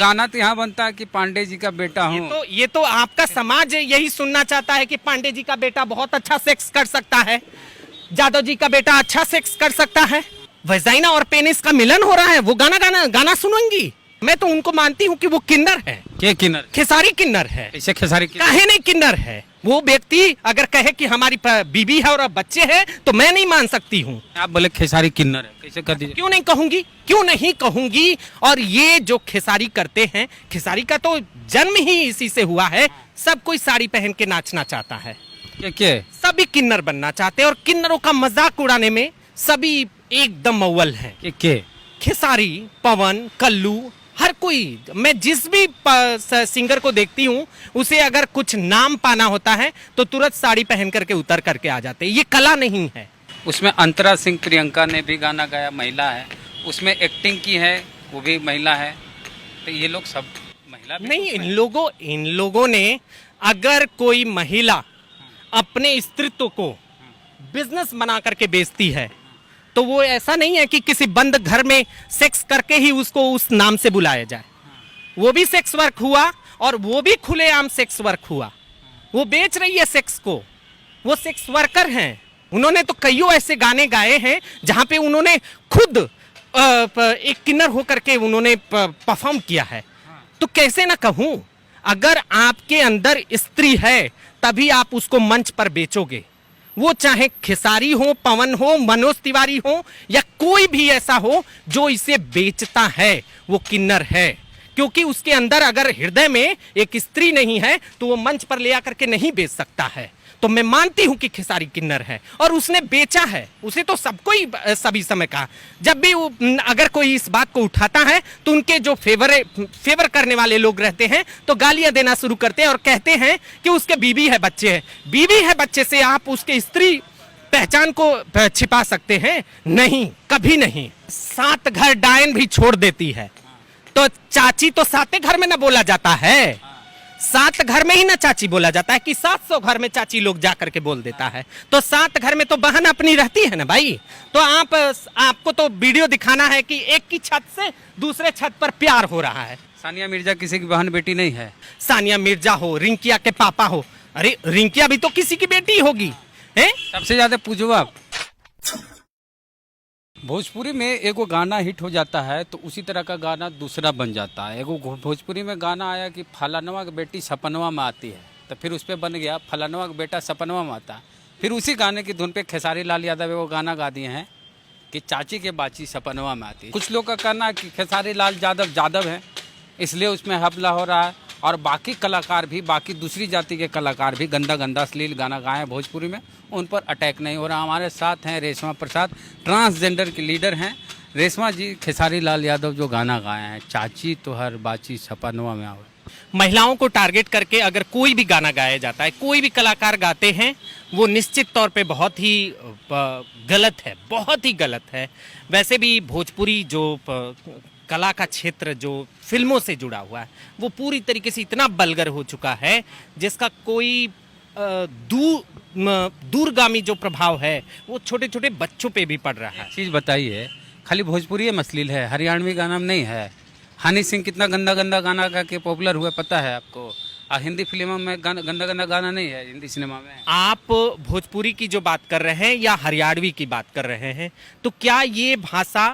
गाना तो यहाँ बनता है कि पांडे जी का बेटा हूँ। ये तो आपका समाज यही सुनना चाहता है कि पांडे जी का बेटा बहुत अच्छा सेक्स कर सकता है, जादव जी का बेटा अच्छा सेक्स कर सकता है, वजाइना और पेनिस का मिलन हो रहा है, वो गाना सुनेंगी। मैं तो उनको मानती हूँ कि वो किन्नर है। क्या किन्नर? खेसारी किन्नर है। इसे खेसारी काहे नहीं किन्नर है? वो व्यक्ति अगर कहे कि हमारी बीबी है और बच्चे हैं तो मैं नहीं मान सकती हूँ। आप बोले खेसारी किन्नर है, कैसे कर दीजिए? क्यों नहीं कहूंगी, क्यों नहीं कहूंगी। और ये जो खेसारी करते हैं, खेसारी का तो जन्म ही इसी से हुआ है। सब कोई साड़ी पहन के नाचना चाहता है, क्या सभी किन्नर बनना चाहते हैं और किन्नरों का मजाक उड़ाने में सभी एकदम अव्वल हैं। खेसारी, पवन, कल्लू, हर कोई। मैं जिस भी सिंगर को देखती हूँ उसे अगर कुछ नाम पाना होता है तो तुरंत साड़ी पहन करके उतर करके आ जाते हैं। ये कला नहीं है। उसमें अंतरा सिंह प्रियंका ने भी गाना गाया, महिला है। उसमें एक्टिंग की है, वो भी महिला है। तो ये लोग सब महिला नहीं, इन लोगों ने अगर कोई महिला अपने स्त्रीत्व को बिजनेस बना करके बेचती है तो वो ऐसा नहीं है कि किसी बंद घर में सेक्स करके ही उसको उस नाम से बुलाया जाए। वो भी सेक्स वर्क हुआ और वो भी खुलेआम सेक्स वर्क हुआ। वो बेच रही है सेक्स को, वो सेक्स वर्कर हैं। उन्होंने तो कईयों ऐसे गाने गाए हैं जहां पे उन्होंने खुद एक किन्नर होकर के उन्होंने परफॉर्म किया है। तो कैसे ना कहूं, अगर आपके अंदर स्त्री है तभी आप उसको मंच पर बेचोगे। वो चाहे खेसारी हो, पवन हो, मनोज तिवारी हो या कोई भी ऐसा हो जो इसे बेचता है, वो किन्नर है। क्योंकि उसके अंदर अगर हृदय में एक स्त्री नहीं है तो वो मंच पर ले आकर के नहीं बेच सकता है। तो मैं मानती हूं कि खेसारी किन्नर है और उसने बेचा है। उसे तो सबको ही सभी समय कहा। जब भी अगर कोई इस बात को उठाता है तो उनके जो फेवर करने वाले लोग रहते हैं तो गालियां देना शुरू करते हैं और कहते हैं कि उसके बीवी है, बच्चे हैं। बीवी है, बच्चे से आप उसके स्त्री पहचान को छिपा सकते हैं? नहीं, कभी नहीं। 7 घर डायन भी छोड़ देती है तो चाची तो 7 घर में ना बोला जाता है। 7 घर में ही ना चाची बोला जाता है कि 700 घर में चाची लोग जाकर के बोल देता है। तो 7 घर में तो बहन अपनी रहती है ना भाई। तो आपको तो वीडियो दिखाना है कि एक की छत से दूसरे छत पर प्यार हो रहा है। सानिया मिर्जा किसी की बहन बेटी नहीं है? सानिया मिर्जा हो, रिंकिया के पापा हो, अरे रिंकिया भी तो किसी की बेटी होगी है? सबसे ज्यादा पूछो आप। भोजपुरी में एगो गाना हिट हो जाता है तो उसी तरह का गाना दूसरा बन जाता है। एगो भोजपुरी में गाना आया कि फलानवा की बेटी सपनवा में आती है, तो फिर उस पर बन गया फलानवा का बेटा सपनवा में आता है। फिर उसी गाने की धुन पे खेसारी लाल यादव एगो गाना गा दिए हैं कि चाची के बाची सपनवा में आती है। कुछ लोग का कहना है कि खेसारी लाल यादव है इसलिए उसमें हमला हो रहा है, और बाकी कलाकार भी, बाकी दूसरी जाति के कलाकार भी गंदा गंदा अश्लील गाना गाए हैं भोजपुरी में, उन पर अटैक नहीं हो रहा। हमारे साथ हैं रेशमा प्रसाद, ट्रांसजेंडर की लीडर हैं। रेशमा जी, खेसारी लाल यादव जो गाना गाए हैं चाची तो हर बाची सपनवा में आवे, महिलाओं को टारगेट करके अगर कोई भी गाना गाया जाता है, कोई भी कलाकार गाते हैं, वो निश्चित तौर पे बहुत ही गलत है, बहुत ही गलत है। वैसे भी भोजपुरी जो कला का क्षेत्र जो फिल्मों से जुड़ा हुआ है वो पूरी तरीके से इतना बलगर हो चुका है जिसका कोई दूरगामी जो प्रभाव है वो छोटे छोटे बच्चों पे भी पड़ रहा है। चीज़ बताइए, खाली भोजपुरी में अश्लील है, हरियाणवी गाना में नहीं है। हनी सिंह कितना गंदा गंदा गाना गा के पॉपुलर हुआ पता है आपको? और हिंदी फिल्मों में गंदा गंदा गाना नहीं है हिंदी सिनेमा में। आप भोजपुरी की जो बात कर रहे हैं या हरियाणवी की बात कर रहे हैं, तो क्या ये भाषा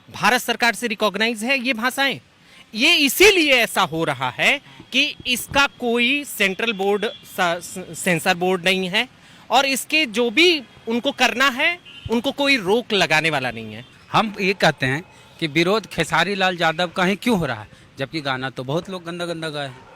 भारत सरकार से रिकॉग्नाइज है? ये भाषाएं, ये इसीलिए ऐसा हो रहा है कि इसका कोई सेंट्रल बोर्ड, सेंसर बोर्ड नहीं है और इसके जो भी उनको करना है उनको कोई रोक लगाने वाला नहीं है। हम ये कहते हैं कि विरोध खेसारी लाल यादव का ही क्यों हो रहा है, जबकि गाना तो बहुत लोग गंदा गंदा गाए हैं।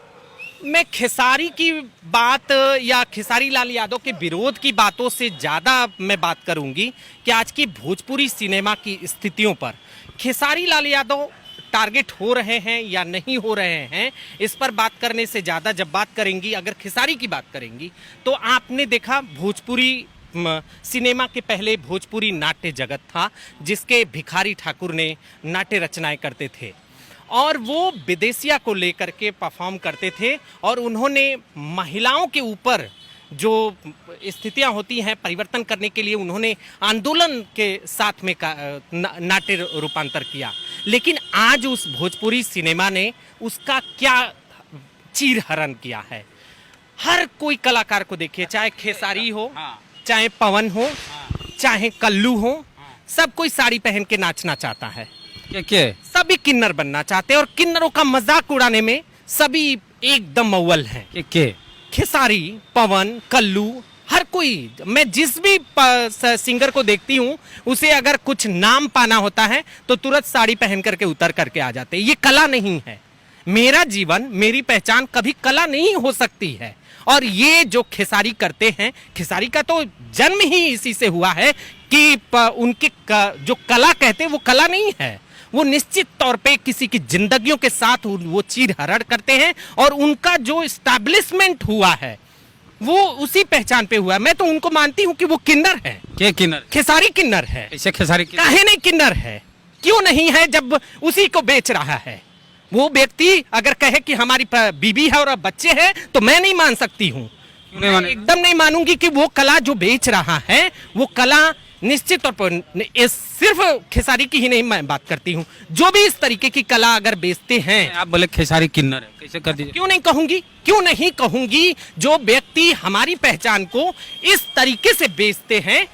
मैं खेसारी की बात या खेसारी लाल यादव के विरोध की बातों से ज़्यादा मैं बात करूंगी कि आज की भोजपुरी सिनेमा की स्थितियों पर खेसारी लाल यादव टारगेट हो रहे हैं या नहीं हो रहे हैं, इस पर बात करने से ज़्यादा जब बात करेंगी, अगर खेसारी की बात करेंगी तो आपने देखा भोजपुरी सिनेमा के पहले भोजपुरी नाट्य जगत था जिसके भिखारी ठाकुर ने नाट्य रचनाएं करते थे और वो विदेशिया को लेकर के परफॉर्म करते थे और उन्होंने महिलाओं के ऊपर जो स्थितियां होती हैं परिवर्तन करने के लिए उन्होंने आंदोलन के साथ में नाट्य रूपांतर किया। लेकिन आज उस भोजपुरी सिनेमा ने उसका क्या चीरहरण किया है। हर कोई कलाकार को देखिए, चाहे खेसारी हो, हाँ। चाहे पवन हो, चाहे कल्लू हो, सब कोई साड़ी पहन के नाचना चाहता है। क्या सभी किन्नर बनना चाहते हैं और किन्नरों का मजाक उड़ाने में सभी एकदम अव्वल हैं। के खेसारी, पवन, कल्लू, हर कोई, मैं जिस भी सिंगर को देखती हूँ उसे अगर कुछ नाम पाना होता है तो तुरंत साड़ी पहन करके उतर करके आ जाते हैं। ये कला नहीं है। मेरा जीवन, मेरी पहचान कभी कला नहीं हो सकती है। और ये जो खेसारी करते हैं, खेसारी का तो जन्म ही इसी से हुआ है कि उनके जो कला कहते हैं वो कला नहीं है। वो निश्चित तौर पे किसी की जिंदगियों के साथ वो चीरहरण करते हैं और उनका जो एस्टैब्लिशमेंट हुआ है वो उसी पहचान पे हुआ है। मैं तो उनको मानती हूँ कि वो किन्नर है। क्या किन्नर? खेसारी किन्नर है। इसे खेसारी काहे नहीं किन्नर है? क्यों नहीं है जब उसी को बेच रहा है? वो व्यक्ति अगर कहे कि हमारी बीबी है और बच्चे हैं तो मैं नहीं मान सकती हूँ। एकदम नहीं मानूंगी कि वो कला जो बेच रहा है वो कला निश्चित तौर पर सिर्फ खेसारी की ही नहीं मैं बात करती हूँ, जो भी इस तरीके की कला अगर बेचते हैं। आप बोले खेसारी किन्नर है, कैसे कर दीजिए? क्यों नहीं कहूंगी, क्यों नहीं कहूंगी। जो व्यक्ति हमारी पहचान को इस तरीके से बेचते हैं,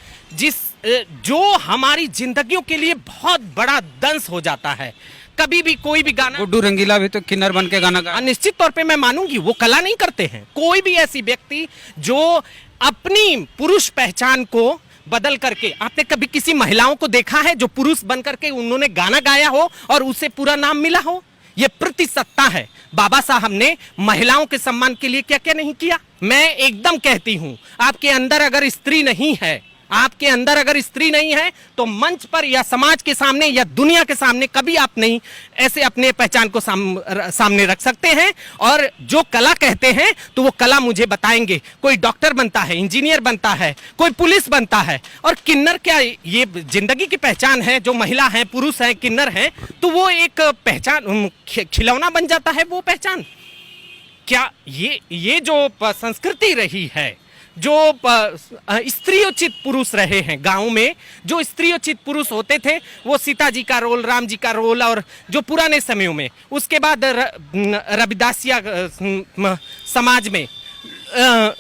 जो हमारी जिंदगियों के लिए बहुत बड़ा दंश हो जाता है। कभी भी कोई भी गाना, गुड्डू रंगीला भी तो किन्नर बन के गाना गाया। निश्चित तौर पे मैं मानूंगी वो कला नहीं करते हैं। कोई भी ऐसी व्यक्ति जो अपनी पुरुष पहचान को बदल करके, आपने कभी किसी महिलाओं को देखा है जो पुरुष बन करके उन्होंने गाना गाया हो और उसे पूरा नाम मिला हो? ये प्रतिसत्ता है। बाबा साहब ने महिलाओं के सम्मान के लिए क्या क्या नहीं किया। मैं एकदम कहती हूं, आपके अंदर अगर स्त्री नहीं है, आपके अंदर अगर स्त्री नहीं है तो मंच पर या समाज के सामने या दुनिया के सामने कभी आप नहीं ऐसे अपने पहचान को सामने रख सकते हैं। और जो कला कहते हैं तो वो कला मुझे बताएंगे। कोई डॉक्टर बनता है, इंजीनियर बनता है, कोई पुलिस बनता है। और किन्नर क्या, ये जिंदगी की पहचान है। जो महिला है, पुरुष है, किन्नर है, तो वो एक पहचान, खिलौना बन जाता है वो पहचान। क्या ये जो संस्कृति रही है, जो स्त्रियोचित पुरुष रहे हैं गांव में, जो स्त्रियोचित पुरुष होते थे, वो सीता जी का रोल, राम जी का रोल, और जो पुराने समयों में, उसके बाद रविदासिया समाज में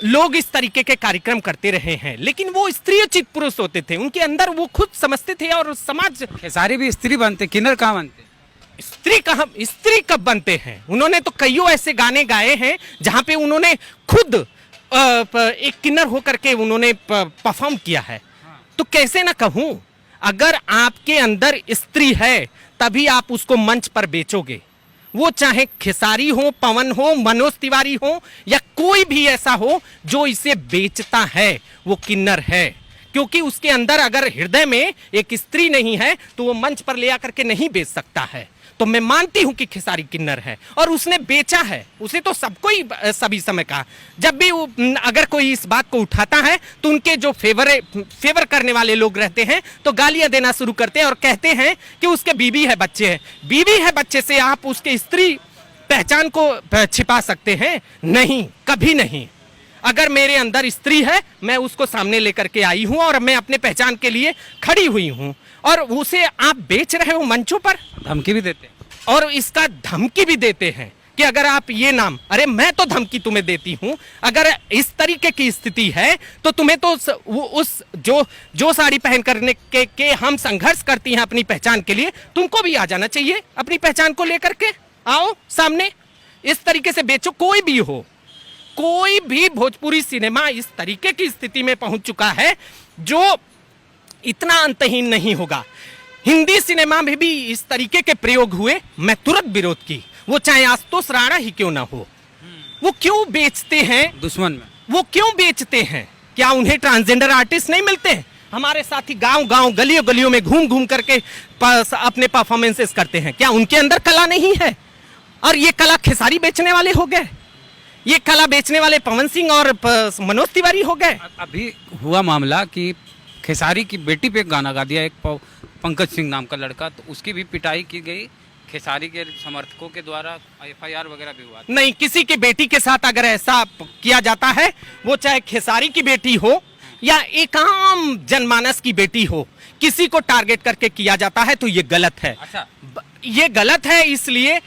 लोग इस तरीके के कार्यक्रम करते रहे हैं। लेकिन वो स्त्रियोचित पुरुष होते थे, उनके अंदर वो खुद समझते थे। और समाज, खेसारी भी स्त्री बनते, किन्नर कहाँ बनते? स्त्री कब बनते हैं? उन्होंने तो कईयों ऐसे गाने गाए हैं जहां पे उन्होंने खुद एक किन्नर होकर के उन्होंने परफॉर्म किया है। तो कैसे ना कहूं, अगर आपके अंदर स्त्री है तभी आप उसको मंच पर बेचोगे। वो चाहे खेसारी हो, पवन हो, मनोज तिवारी हो, या कोई भी ऐसा हो जो इसे बेचता है, वो किन्नर है। क्योंकि उसके अंदर अगर हृदय में एक स्त्री नहीं है तो वो मंच पर ले आकर के नहीं बेच सकता है। तो मैं मानती हूं कि खेसारी किन्नर है और उसने बेचा है। उसे तो सबको ही सभी समय का, जब भी अगर कोई इस बात को उठाता है तो उनके जो फेवर करने वाले लोग रहते हैं तो गालियां देना शुरू करते हैं और कहते हैं कि उसके बीवी है, बच्चे हैं। बीवी है, बच्चे से आप उसके स्त्री पहचान को छिपा सकते हैं? नहीं, कभी नहीं। अगर मेरे अंदर स्त्री है, मैं उसको सामने लेकर के आई हूं और मैं अपने पहचान के लिए खड़ी हुई हूं। और उसे आप बेच रहे हो मंचों पर, धमकी भी देते हैं। और इसका धमकी भी देते हैं कि अगर आप ये नाम, अरे मैं तो धमकी तुम्हें देती हूं, अगर इस तरीके की स्थिति है तो तुम्हें तो उस जो साड़ी पहन करने के हम संघर्ष करती हैं अपनी पहचान के लिए, तुमको भी आ जाना चाहिए अपनी पहचान को लेकर के। आओ सामने, इस तरीके से बेचो। कोई भी हो, कोई भी भोजपुरी सिनेमा इस तरीके की स्थिति में पहुंच चुका है जो इतना अंतहीन नहीं होगा। हिंदी सिनेमा में भी इस तरीके के प्रयोग हुए, मैं तुरंत विरोध की। वो चाहे आशुतोष राणा ही क्यों ना हो, वो क्यों बेचते हैं दुश्मन में? वो क्यों बेचते हैं? क्या उन्हें ट्रांसजेंडर आर्टिस्ट नहीं मिलते हैं? हमारे साथी गांव गलियों गलियों में घूम घूम करके अपने परफॉर्मेंसेस करते हैं। क्या उनके अंदर कला नहीं है? और ये कला खेसारी बेचने वाले हो गए, ये कला बेचने वाले पवन सिंह और मनोज तिवारी हो गए। अभी हुआ मामला कि खेसारी की बेटी पे गाना गा दिया एक पंकज सिंह नाम का लड़का, तो उसकी भी पिटाई की गई खेसारी के समर्थकों के द्वारा, FIR वगैरह भी हुआ। नहीं, किसी की बेटी के साथ अगर ऐसा किया जाता है, वो चाहे खेसारी की बेटी हो या एक आम जनमानस की बेटी हो, किसी को टारगेट करके किया जाता है तो ये गलत है। अच्छा, ये गलत है। इसलिए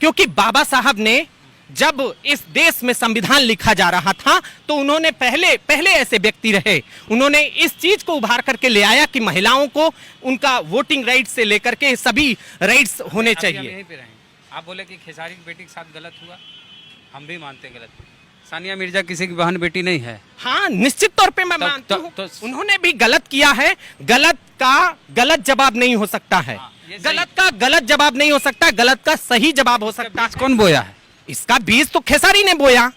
क्योंकि बाबा साहब ने जब इस देश में संविधान लिखा जा रहा था तो उन्होंने पहले ऐसे व्यक्ति रहे, उन्होंने इस चीज को उभार करके ले आया कि महिलाओं को उनका वोटिंग राइट से लेकर के सभी राइट्स होने अभी हम चाहिए। यहीं पे रहें। आप बोले कि खेसारी की बेटी के साथ गलत हुआ, हम भी मानते हैं गलत हुआ। सानिया मिर्जा किसी की बहन बेटी नहीं है। हाँ, निश्चित तौर पे मैं मानता हूँ तो उन्होंने भी गलत किया है। गलत का गलत जवाब नहीं हो सकता है, ये सही। गलत का गलत जवाब नहीं हो सकता, गलत का सही जवाब हो सकता है। कौन बोया है? इसका बीज तो खेसारी ने बोया,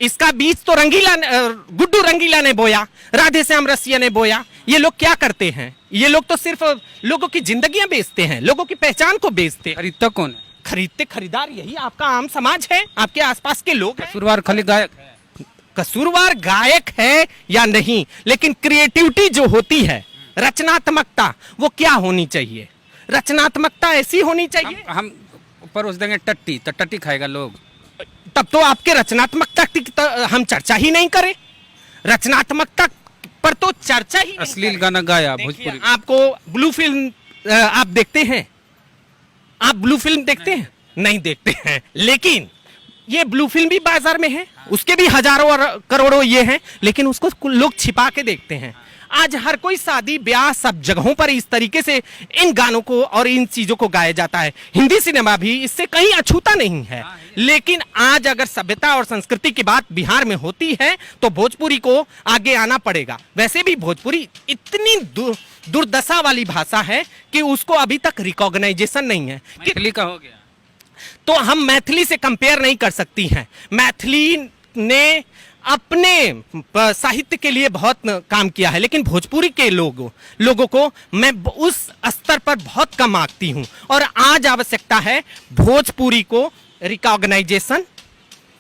इसका बीज तो गुड्डू रंगीला ने बोया, राधे श्याम रसिया ने बोया। ये लोग क्या करते हैं? ये लोग तो सिर्फ लोगों की जिंदगियां बेचते हैं, लोगों की पहचान को बेचते हैं। खरीदता कौन है? खरीदते खरीदार यही आपका आम समाज है, आपके आसपास के लोग हैं। कसूरवार खाली गायक है। कसूरवार गायक है या नहीं, लेकिन क्रिएटिविटी जो होती है, रचनात्मकता, वो क्या होनी चाहिए? रचनात्मकता ऐसी होनी चाहिए। हम परोस देंगे टट्टी तो टट्टी खाएगा लोग। तब तो आपके रचनात्मकता की तो हम चर्चा ही नहीं करें। रचनात्मकता पर तो चर्चा ही नहीं अश्लील करें। गाना गाया देखिए, भोजपुरी। आपको ब्लू फिल्म आप देखते हैं? आप ब्लू फिल्म देखते हैं? नहीं देखते हैं, लेकिन ये ब्लू फिल्म भी बाजार में है, उसके भी हजारों और करोड़ों ये हैं, लेकिन उसको लोग छिपा के देखते हैं। आज हर कोई शादी ब्याह सब जगहों पर इस तरीके से इन गानों को और इन चीजों को गाया जाता है। हिंदी सिनेमा भी इससे कहीं अछूता नहीं है, लेकिन आज अगर सभ्यता और संस्कृति की बात बिहार में होती है तो भोजपुरी को आगे आना पड़ेगा। वैसे भी भोजपुरी इतनी दुर्दशा वाली भाषा है कि उसको अभी तक रिकॉग्नाइजेशन नहीं है। मैथिली का हो गया तो हम मैथिली से कंपेयर नहीं कर सकती हैं। मैथिली ने अपने साहित्य के लिए बहुत काम किया है, लेकिन भोजपुरी के लोगों को मैं उस स्तर पर बहुत कम आंकती हूं। और आज आवश्यकता है भोजपुरी को रिकॉग्नाइजेशन,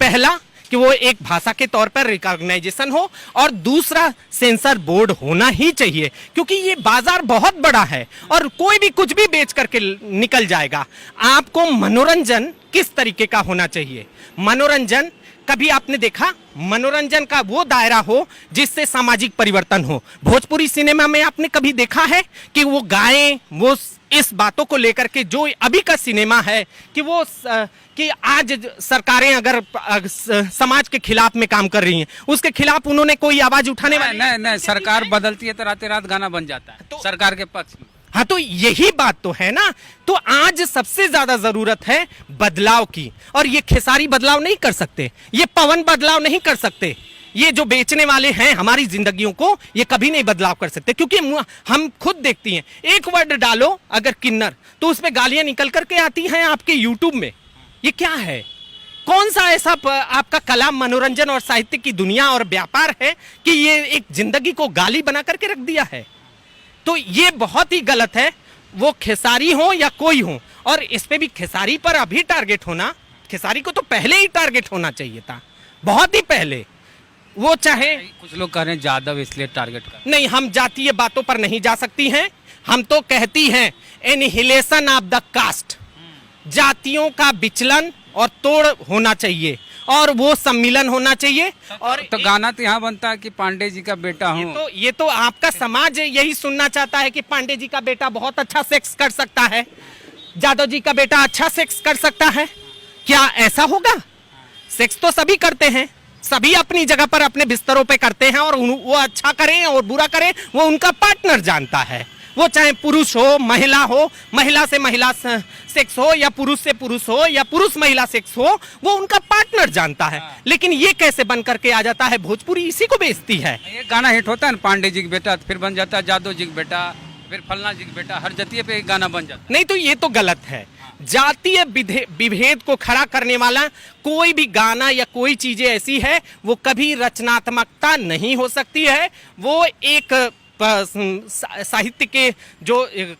पहला कि वो एक भाषा के तौर पर रिकॉग्नाइजेशन हो, और दूसरा सेंसर बोर्ड होना ही चाहिए, क्योंकि ये बाजार बहुत बड़ा है और कोई भी कुछ भी बेच करके निकल जाएगा। आपको मनोरंजन किस तरीके का होना चाहिए? मनोरंजन कभी आपने देखा मनोरंजन का वो दायरा हो जिससे सामाजिक परिवर्तन हो? भोजपुरी सिनेमा में आपने कभी देखा है कि वो गाएं, वो इस बातों को लेकर के जो अभी का सिनेमा है कि वो कि आज सरकारें अगर समाज के खिलाफ में काम कर रही हैं, उसके खिलाफ उन्होंने कोई आवाज उठाने वाली नहीं, सरकार बदलती है तो रातें रात गाना बन जाता है तो सरकार के पक्ष में। हाँ, तो यही बात तो है ना। तो आज सबसे ज्यादा जरूरत है बदलाव की, और ये खेसारी बदलाव नहीं कर सकते, ये पवन बदलाव नहीं कर सकते, ये जो बेचने वाले हैं हमारी जिंदगियों को, ये कभी नहीं बदलाव कर सकते। क्योंकि हम खुद देखती हैं, एक वर्ड डालो अगर किन्नर तो उसमें गालियां निकल करके आती हैं आपके यूट्यूब में। ये क्या है? कौन सा ऐसा आपका कलाम, मनोरंजन और साहित्य की दुनिया और व्यापार है कि ये एक जिंदगी को गाली बना करके रख दिया है? तो ये बहुत ही गलत है, वो खेसारी हो या कोई हो। और इस पे भी खेसारी पर अभी टारगेट होना, खेसारी को तो पहले ही टारगेट होना चाहिए था, बहुत ही पहले। वो चाहे कुछ लोग कह रहे हैं जादव इसलिए टारगेट कर। नहीं, हम जातीय बातों पर नहीं जा सकती हैं। हम तो कहती हैं एनिहिलेशन ऑफ द कास्ट, जातियों का विचलन और तोड़ होना चाहिए, और वो सम्मिलन होना चाहिए। और तो गाना तो यहाँ बनता है कि पांडे जी का बेटा हूँ। ये तो आपका समाज यही सुनना चाहता है कि पांडे जी का बेटा बहुत अच्छा सेक्स कर सकता है, जादव जी का बेटा अच्छा सेक्स कर सकता है। क्या ऐसा होगा? सेक्स तो सभी करते हैं, सभी अपनी जगह पर अपने बिस्तरों पे करते हैं, और वो अच्छा करें और बुरा करें वो उनका पार्टनर जानता है। वो चाहे पुरुष हो, महिला से महिला सेक्स हो, या पुरुष से पुरुष हो, या पुरुष महिला सेक्स हो, वो उनका पार्टनर जानता है। लेकिन ये कैसे बन करके आ जाता है? भोजपुरी इसी को बेचती है। ये गाना हिट होता है ना, पांडे जी का बेटा, फिर बन जाता है जादव जी का बेटा, फिर फलना जी का बेटा, हर जतिये पे एक गाना बन जाता है। नहीं, तो ये तो गलत है। जातीय विभेद को खड़ा करने वाला कोई भी गाना या कोई चीजें ऐसी है, वो कभी रचनात्मकता नहीं हो सकती है। वो एक साहित्य के जो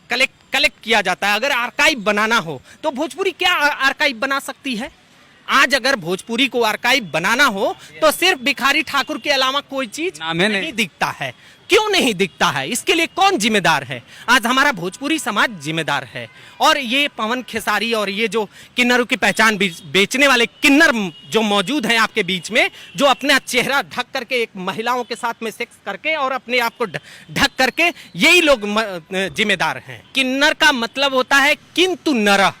कलेक्ट किया जाता है। अगर आर्काइव बनाना हो तो भोजपुरी क्या आर्काइव बना सकती है? आज अगर भोजपुरी को आर्काइव बनाना हो तो सिर्फ भिखारी ठाकुर के अलावा कोई चीज नहीं दिखता है। क्यों नहीं दिखता है? इसके लिए कौन जिम्मेदार है? आज हमारा भोजपुरी समाज जिम्मेदार है। और ये पवन खेसारी और ये जो किन्नरों की पहचान बेचने वाले किन्नर जो मौजूद हैं आपके बीच में, जो अपना चेहरा ढक करके एक महिलाओं के साथ में सेक्स करके और अपने आप को ढक करके, यही लोग जिम्मेदार हैं। किन्नर का मतलब होता है किंतु नरः,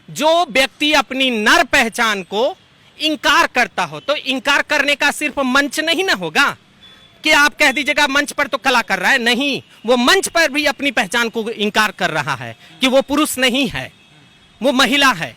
जो व्यक्ति अपनी नर पहचान को इंकार करता हो, तो इंकार करने का सिर्फ मंच नहीं ना होगा कि आप कह दीजिएगा मंच पर तो कला कर रहा है, नहीं, वो मंच पर भी अपनी पहचान को इंकार कर रहा है कि वो पुरुष नहीं है, वो महिला है,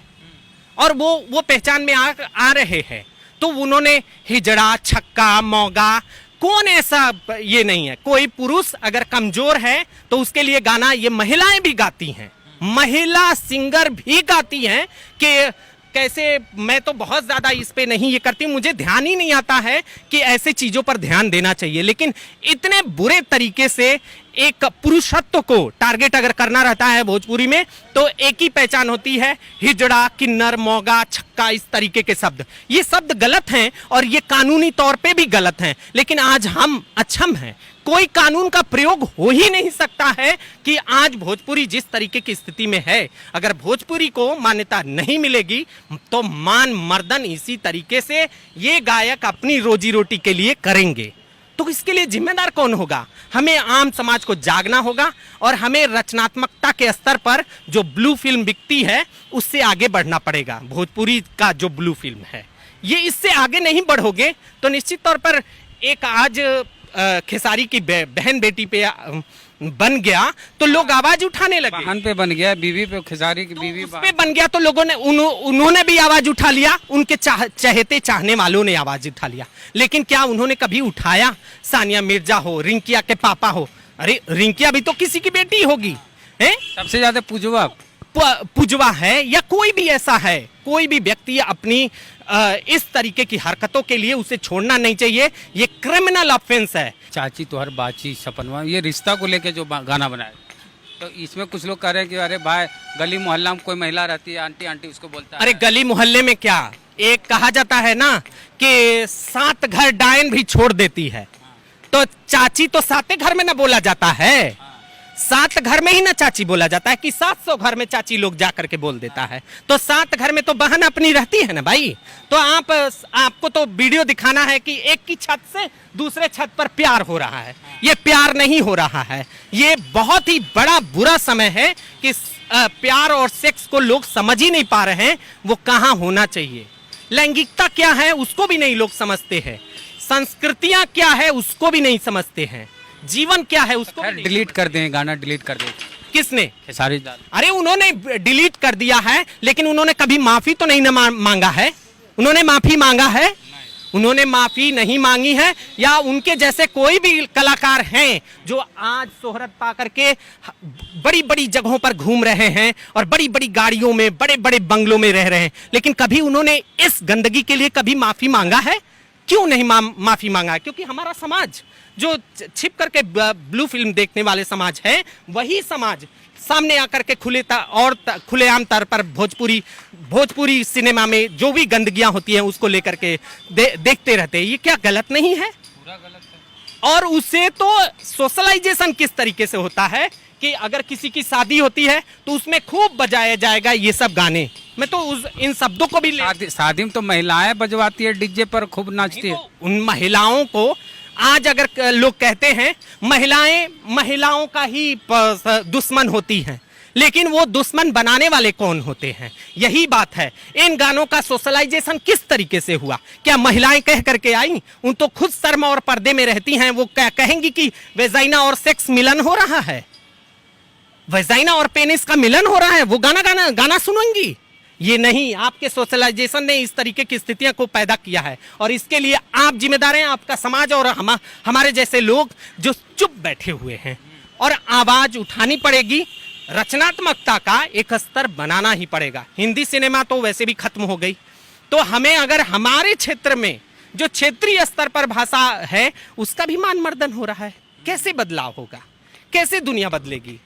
और वो पहचान में आ रहे हैं। तो उन्होंने हिजड़ा, छक्का, मौगा, कौन ऐसा ये नहीं है। कोई पुरुष अगर कमजोर है तो उसके लिए गाना ये महिलाएं भी गाती हैं, महिला सिंगर भी गाती हैं कि कैसे। मैं तो बहुत ज्यादा इस पे नहीं ये करती, मुझे ध्यान ही नहीं आता है कि ऐसे चीजों पर ध्यान देना चाहिए, लेकिन इतने बुरे तरीके से एक पुरुषत्व को टारगेट अगर करना रहता है भोजपुरी में, तो एक ही पहचान होती है, हिजड़ा, किन्नर, मौगा, छक्का, इस तरीके के शब्द। ये शब्द गलत हैं और ये कानूनी तौर पे भी गलत हैं, लेकिन आज हम अक्षम हैं। कोई कानून का प्रयोग हो ही नहीं सकता है कि आज भोजपुरी जिस तरीके की स्थिति में है, अगर भोजपुरी को मान्यता नहीं मिलेगी तो मान मर्दन इसी तरीके से ये गायक अपनी रोजी रोटी के लिए करेंगे। तो इसके लिए जिम्मेदार कौन होगा? हमें आम समाज को जागना होगा और हमें रचनात्मकता के स्तर पर जो ब्लू फिल्म बिकती है उससे आगे बढ़ना पड़ेगा। भोजपुरी का जो ब्लू फिल्म है, ये इससे आगे नहीं बढ़ोगे तो निश्चित तौर पर एक आज खेसारी की बहन बेटी पे बन गया तो लोग आवाज उठाने लगे। बहन पे बन गया, बीवी पे, खेसारी की बीवी पे बन गया तो लोगों ने उन्होंने भी आवाज उठा लिया, उनके चहेते चाहने वालों ने आवाज उठा लिया। लेकिन क्या उन्होंने कभी उठाया? सानिया मिर्जा हो, रिंकिया के पापा हो, अरे रिंकिया भी तो किसी की बेटी होगी, है? सबसे ज्यादा पुजवा है या कोई भी ऐसा है, कोई भी व्यक्ति अपनी इस तरीके की हरकतों के लिए उसे छोड़ना नहीं चाहिए। ये क्रिमिनल ऑफेंस है। चाची तोहर बाची सपनवा, ये रिश्ता को लेके जो गाना बनाया, तो इसमें कुछ लोग कह रहे हैं कि अरे भाई गली मोहल्ला में कोई महिला रहती है, आंटी आंटी उसको बोलता है। अरे गली मोहल्ले में क्या, एक कहा जाता है ना कि 7 घर डायन भी छोड़ देती है, तो चाची तो 7 घर में ना बोला जाता है, 7 घर में ही ना चाची बोला जाता है कि 700 घर में चाची लोग जा करके बोल देता है। तो 7 घर में तो बहन अपनी रहती है ना भाई। तो आपको तो वीडियो दिखाना है कि एक की छत से दूसरे छत पर प्यार हो रहा है, ये प्यार नहीं हो रहा है। ये बहुत ही बड़ा बुरा समय है कि प्यार और सेक्स को लोग समझ ही नहीं पा रहे हैं, वो कहाँ होना चाहिए। लैंगिकता क्या है उसको भी नहीं लोग समझते हैं, संस्कृतियां क्या है उसको भी नहीं समझते हैं, जीवन क्या है उसको डिलीट कर दें, गाना डिलीट कर दें। किसने? खेसारी लाल। अरे उन्होंने डिलीट कर दिया है, लेकिन उन्होंने कभी माफी तो नहीं मांगा है। उन्होंने माफी मांगा है? उन्होंने माफी नहीं मांगी है। या उनके जैसे कोई भी कलाकार हैं जो आज शोहरत पा करके बड़ी बड़ी जगहों पर घूम रहे हैं और बड़ी बड़ी गाड़ियों में, बड़े बड़े बंगलों में रह रहे हैं, लेकिन कभी उन्होंने इस गंदगी के लिए कभी माफी मांगा है? क्यों नहीं माफी मांगा है? क्योंकि हमारा समाज जो छिप करके ब्लू फिल्म देखने वाले समाज है, वही समाज सामने आकर के खुलेआम तौर पर भोजपुरी सिनेमा में जो भी गंदगियां होती हैं उसको लेकर के देखते रहते हैं। ये क्या गलत नहीं है? पूरा गलत है। और उससे तो सोशलाइजेशन किस तरीके से होता है कि अगर किसी की शादी होती है तो उसमें खूब बजाया जाएगा ये सब गाने। मैं तो इन शब्दों को भी शादी में तो महिलाएं बजवाती है, डीजे पर खूब नाचती है। तो उन महिलाओं को आज अगर लोग कहते हैं महिलाओं का ही दुश्मन होती हैं, लेकिन वो दुश्मन बनाने वाले कौन होते हैं? यही बात है। इन गानों का सोशलाइजेशन किस तरीके से हुआ? क्या महिलाएं कह करके आई? उन तो खुद शर्म और पर्दे में रहती हैं, वो कहेंगी कि वेजाइना और सेक्स मिलन हो रहा है, वेजाइना और पेनिस का मिलन हो रहा है, वो गाना सुनेंगी? ये नहीं, आपके सोशलाइजेशन ने इस तरीके की स्थितियों को पैदा किया है और इसके लिए आप जिम्मेदार हैं, आपका समाज और हमारे जैसे लोग जो चुप बैठे हुए हैं। और आवाज उठानी पड़ेगी, रचनात्मकता का एक स्तर बनाना ही पड़ेगा। हिंदी सिनेमा तो वैसे भी खत्म हो गई, तो हमें अगर हमारे क्षेत्र में जो क्षेत्रीय स्तर पर भाषा है उसका भी मान मर्दन हो रहा है, कैसे बदलाव होगा? कैसे दुनिया बदलेगी?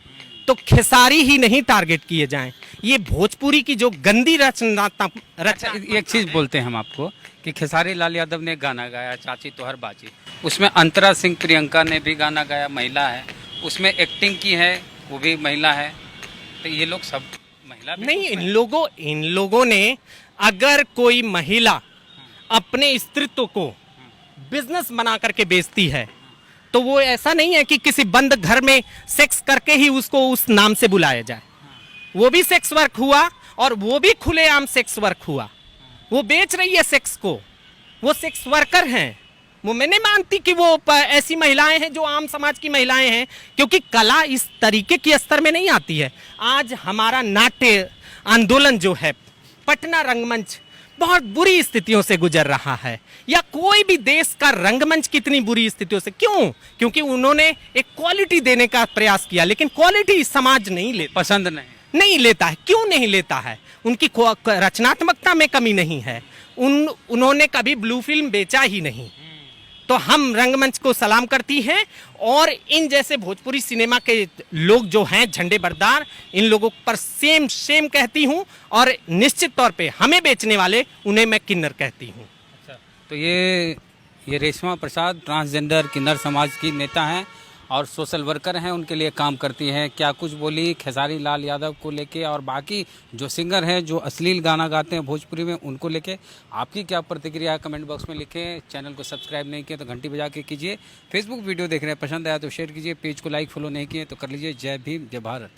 तो खेसारी ही नहीं टारगेट किए जाएं, ये भोजपुरी की जो गंदी एक चीज बोलते हैं हम आपको कि खेसारी लाल यादव ने गाना गाया चाची तोहर बाची, उसमें अंतरा सिंह प्रियंका ने भी गाना गाया, महिला है, उसमें एक्टिंग की है वो भी महिला है। तो ये लोग सब महिला भी नहीं, इन लोगों ने अगर कोई महिला अपने स्त्रीत्व को बिजनेस बना करके बेचती है तो वो ऐसा नहीं है कि किसी बंद घर में सेक्स करके ही उसको उस नाम से बुलाया जाए। वो भी सेक्स वर्क हुआ और वो भी खुलेआम सेक्स वर्क हुआ। वो बेच रही है सेक्स को, वो सेक्स वर्कर हैं। वो मैं नहीं मानती कि वो ऐसी महिलाएं हैं जो आम समाज की महिलाएं हैं, क्योंकि कला इस तरीके की स्तर में नहीं आती है। आज हमारा नाट्य आंदोलन जो है, पटना रंगमंच बहुत बुरी स्थितियों से गुजर रहा है, या कोई भी देश का रंगमंच कितनी बुरी स्थितियों से, क्यों? क्योंकि उन्होंने एक क्वालिटी देने का प्रयास किया, लेकिन क्वालिटी समाज नहीं लेता, पसंद नहीं लेता है। क्यों नहीं लेता है? उनकी रचनात्मकता में कमी नहीं है। उन्होंने कभी ब्लू फिल्म बेचा ही नहीं। तो हम रंगमंच को सलाम करती हैं, और इन जैसे भोजपुरी सिनेमा के लोग जो हैं झंडे बरदार, इन लोगों पर सेम कहती हूं, और निश्चित तौर पे हमें बेचने वाले उन्हें मैं किन्नर कहती हूं। अच्छा, तो ये रेशमा प्रसाद ट्रांसजेंडर किन्नर समाज की नेता हैं और सोशल वर्कर हैं, उनके लिए काम करती हैं। क्या कुछ बोली खेसारी लाल यादव को लेके, और बाकी जो सिंगर हैं जो अश्लील गाना गाते हैं भोजपुरी में, उनको लेके आपकी क्या प्रतिक्रिया है कमेंट बॉक्स में लिखें। चैनल को सब्सक्राइब नहीं किए तो घंटी बजा के कीजिए। फेसबुक वीडियो देख रहे हैं, पसंद आया तो शेयर कीजिए। पेज को लाइक फॉलो नहीं किए तो कर लीजिए। जय भीम, जय भारत।